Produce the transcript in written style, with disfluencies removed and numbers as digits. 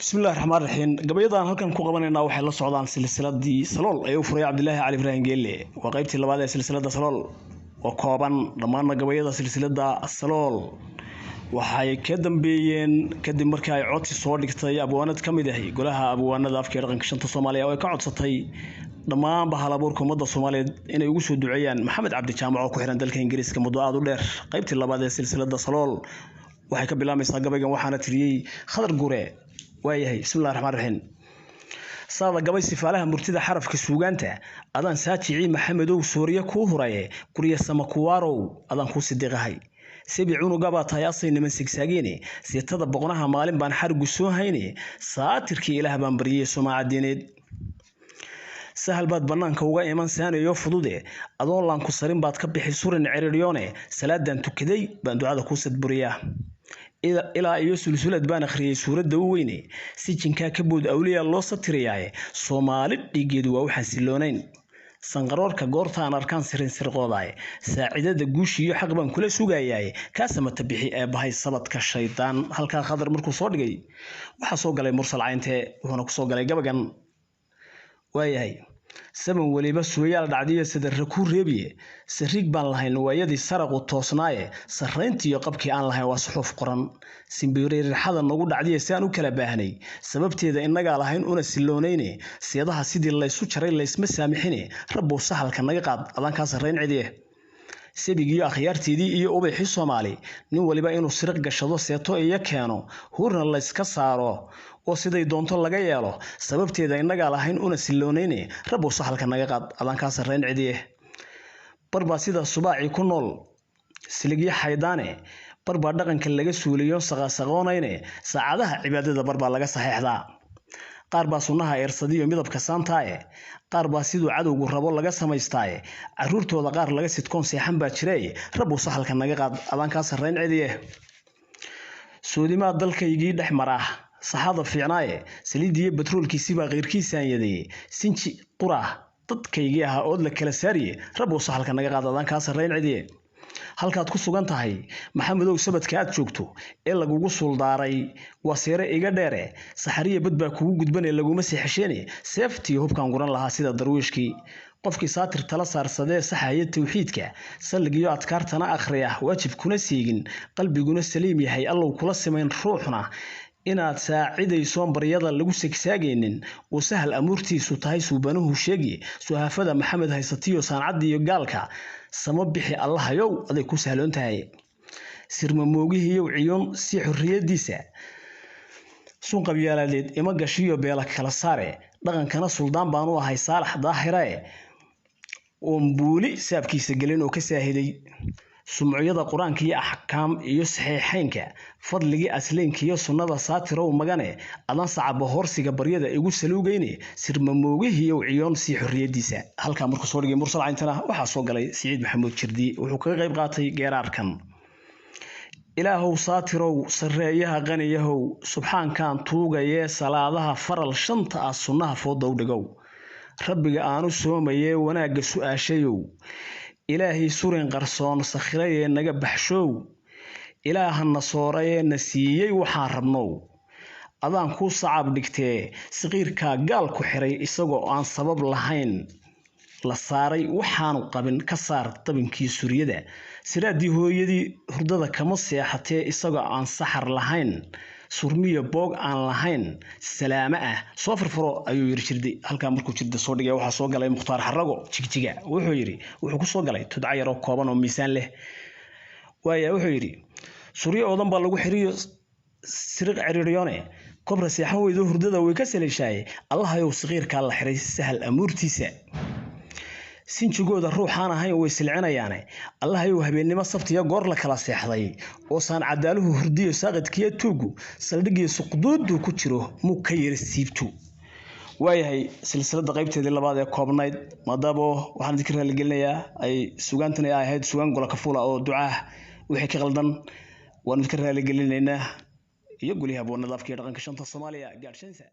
بسم الله الرحمن الرحيم قبيضان halkan ku qabanayna waxay la socdaan silsiladii Salool ee uu furay Cabdilaahi Cali Ibrahim Geelle waa qaybtii labaad ee silsilada Salool oo kooban dhammaan gabayada silsilada Salool waxay ka dambeeyeen kadib markii ay codsi soo dhigtay abwaanad kamid ah golaha abwaanada afka dhaqanka shanta Soomaaliya oo ka codsatay dhammaan bahalabuurka ummadda Soomaaliyeed inay ugu soo duceeyaan Maxamed Cabdi Jaamac oo ku xiran dalka Ingiriiska muddo aad u dheer qaybtii labaad ee silsilada Salool waxay ka bilaamaysaa gabaygan waxaana tiriyay Khadar Gure waayahay bismillaah raxmaan raxiim saada gabay sifaalaha murtida xarafka suugaanta adan saacici maxamedow suuriya ku huraye kuriya sama kuwarow adan ku sidiqahay sibiicunu gabatay asay niman sigsaagine seetada boqonaha maalin baan xargu soo hayne saatirkii ilaah baan bariyay Soomaaliyeed sahal baad banaanka uga iman saanayo fudude adoon laan ku sarin baad ka bixi suran ciriiriyoone salaadan tukaday baan ducada ku sadburiyaa إلى يوصل سلسلة بان أخري سورة دويني سجنكا كبود أولياء الله سطرياي صومالي يجدوا وحسلونين سنقرار كجورتان أركان سرين سرقاضاي ساعدة دجوشي حقبان كل سوقاياي كاسم التبيحي بهاي الصلت كالشيطان هل كان خضر مركو صادقي وحصوق علي مرسل عينته وهناك صوق علي جبجان وياي سمن ولي بس ويا العادية سدر ركور ربيه سريق بان لهين ويدي سرق التوصناية سرينتي يقبكي عن لهين وصحف قرن سيمبيرير حدا نقول عادية سانو كلا باهني سببتي إذا إنك على هين أنا سلونيني سيادها سيدي الله يسوي الله يسمى سامحيني ربو سهل كان يقعد الله كان سرين عادية سبيجي أخيارتي دي إيه أبي حسوا مالي نو ولي بقى إنه سرق جشدو سياتو إيه كانوا هورنا الله يسكسره وسيدي دونتو laga yeelo sababteeda inaga lahayn una siloonayne rabo saxalka naga qaad adan ka sarreyn cidiye barba sida subaaci ku nool siligiya xaydaane barba dhaqanka laga suuliyo saqaqoonayne saacadaha cibaadada barba laga saxeexdaa qaar baa sunnaha eersadiyo midabka saantaaye qaar baa sidoo cadowgu rabo laga samaystaaye caruurtooda qaar laga sidkoon seexan baa jiray rabo saxalka naga qaad adan ka sarreyn cidiye suudimaa dalkaygii dhaxmaraa صحابة في عناية سليدية بترول كيسيبا غير كيسان يدي سنشي قرى ضد كيجيها أود لك كلا سارية ربو صح لك نجا قاعد ذان كاسر رين عديه هل كانت قصة جنتها هي محمد أو سبت كات شوكتو إلا جو وصل داري وسيرة إيجادرة سحرية بدبا كوجو جدبنا إلا جو مسيح حشيني سيفتي هو كان قرن لها سيد الدرويشكي qofkii saatir tala saarsadee saxayay tawxiidka salgiyo adkaartana akhriya waajib kuna siigin qalbiguna saliim yahay allow kula sameyn ruuxna inaad saacidayso baryada lagu sigsaageenin oo sahal amuurtiisu tahay suubanuhu sheegi suhafada maxamed haysatiyo saanacadi iyo gaalka sama bixi allah yow aday ku sahloon tahay sirma moogihiyo ciyoon si xurriyadiisa sun qabyaladeed ima gashiyo beela kala saare dhaqankana suldaan baan u ahay saalax daahire oo mbuuli saabkiisa galin oo ka saahiday سمعية القرآن كي أحكام يصحيحين كا فضل جي أسلين كي يصنع ساتر ومجانة أنا صعب هورسي جبريدة يقول سلوجيني سر مموجه هي وعيون سي حرية ديسة هل كان مركز ورقي مرسل عينتنا وحصوق علي سعيد محمود شردي وحكي غيب قاطي جرار كان إلهو ساتر وسريها غنيه سبحان كان توجا يا صلاة فرل شنطة الصنها فوضى ودجو ربي أنو سومي وناقص أشيو إلهي سورين قرصون سخرية نجا بحشو إله النصارى نسيي وحاربنو أذان كو صعب دكتي صغير كقال كحري إسقو عن سبب لهين لصاري وحانو قبن كسار طبن كي سوريا ده سرادي هو يدي هردada kama seexatee isagoo aan saxar lahayn surmiyo boog aan lahayn salaama ah soo furfuro ayuu yiri jirday halka markuu jirda soo dhigay waxa soo galay Muxtaar Xarago jigjiga wuxuu yiri wuxuu ku soo galay tudcayaro kooban oo miisaan leh waaya wuxuu yiri suuriya odan baa lagu xiriyo siriq ciriiriyone kobra seexan weydo hurdada way ka saleeshay allah ayow saqiirka la xiray sahal amuurtiisa sinjigooda ruuxaan ahayn way silcinayaane allah ayow habeenimo sabtiya goor la kala seexday oo saan cadaaluhu hurdiyo saaqadkiya tuugu saldhigiyo suqduudu ku jiro muu ka yiri siibtu waayahay silsilada qaybteedii labaad ee koobnayd madabo waxaan dikir la gelinayaa ay sugaantani ay ahayd sugan gola ka fuula oo ducaa wixii ka qaldan waan dikir la gelinaynaa iyo guliha boonada afkii dhaqanka shanta Soomaaliya gaarsiinta